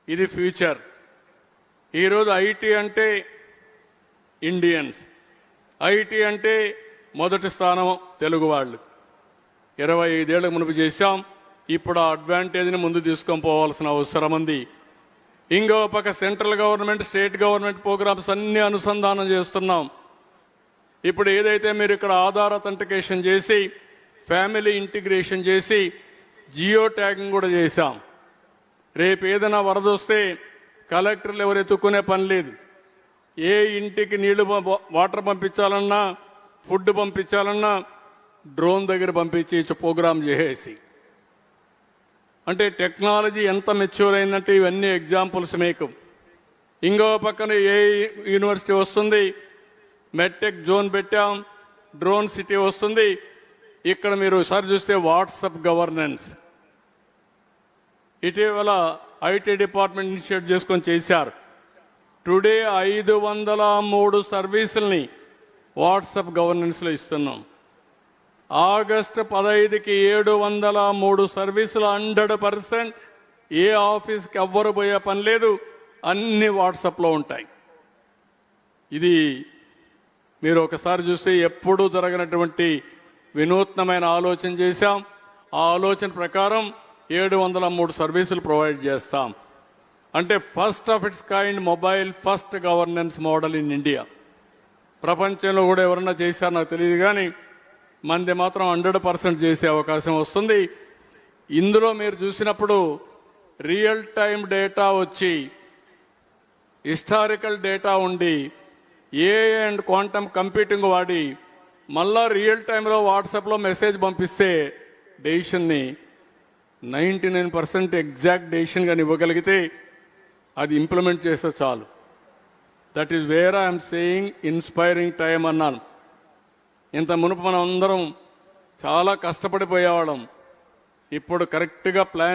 ఇది ఫ్యూచర్. ఈరోజు ఐటీ అంటే ఇండియన్స్, ఐటీ అంటే మొదటి స్థానం తెలుగు వాళ్ళు. 25 ఏళ్ల మునుపు చేశాం. ఇప్పుడు ఆ అడ్వాంటేజ్ని ముందు తీసుకొని పోవాల్సిన అవసరం ఉంది. ఇంకో పక్క central government, state government programmes అన్ని అనుసంధానం చేస్తున్నాం. ఇప్పుడు ఏదైతే మీరు ఇక్కడ ఆధార్ అథెంటికేషన్ చేసి, ఫ్యామిలీ ఇంటిగ్రేషన్ చేసి, జియో ట్యాగింగ్ కూడా చేశాం. రేపు ఏదైనా వరద వస్తే కలెక్టర్లు ఎవరు ఎత్తుక్కునే పని లేదు. ఏ ఇంటికి నీళ్లు వాటర్ పంపించాలన్నా, ఫుడ్ పంపించాలన్నా డ్రోన్ దగ్గర పంపించి ప్రోగ్రామ్ చేసేసి. అంటే టెక్నాలజీ ఎంత మెచ్యూర్ అయిందంటే ఇవన్నీ ఎగ్జాంపుల్స్ మీకు. ఇంకో పక్కన ఏ యూనివర్సిటీ వస్తుంది, మెడ్టెక్ జోన్ పెట్టాం, డ్రోన్ సిటీ వస్తుంది. ఇక్కడ మీరు ఒకసారి చూస్తే వాట్సాప్ గవర్నెన్స్ ఇటీవల ఐటీ డిపార్ట్మెంట్ ఇనిషియేట్ చేసుకొని చేశారు. టుడే 503 సర్వీసుల్ని వాట్సాప్ గవర్నెన్స్లో ఇస్తున్నాం. ఆగస్టు 15కి 703 సర్వీసులు 100%. ఏ ఆఫీస్కి ఎవ్వరు పోయే పని లేదు, అన్ని వాట్సాప్లో ఉంటాయి. ఇది మీరు ఒకసారి చూస్తే ఎప్పుడూ జరగనటువంటి వినూత్నమైన ఆలోచన చేశాం. ఆ ఆలోచన ప్రకారం 703 సర్వీసులు ప్రొవైడ్ చేస్తాం. అంటే first of it's kind mobile first governance model in India. ప్రపంచంలో కూడా ఎవరన్నా చేశారో నాకు తెలియదు, కానీ మనది మాత్రం 100% చేసే అవకాశం వస్తుంది. ఇందులో మీరు చూసినప్పుడు రియల్ టైం డేటా వచ్చి, హిస్టారికల్ డేటా ఉండి, ఏఐ అండ్ క్వాంటమ్ కంప్యూటింగ్ వాడి మళ్ళా రియల్ టైంలో వాట్సాప్లో మెసేజ్ పంపిస్తే డెసిషన్ని 99% ఎగ్జాక్ట్ డెసిషన్ కానీ ఇవ్వగలిగితే అది ఇంప్లిమెంట్ చేస్తే చాలు. That is where I'm saying inspiring time అన్నాను. ఇంత మునుపు మనం అందరం చాలా కష్టపడిపోయేవాళ్ళం. ఇప్పుడు కరెక్ట్గా ప్లాన్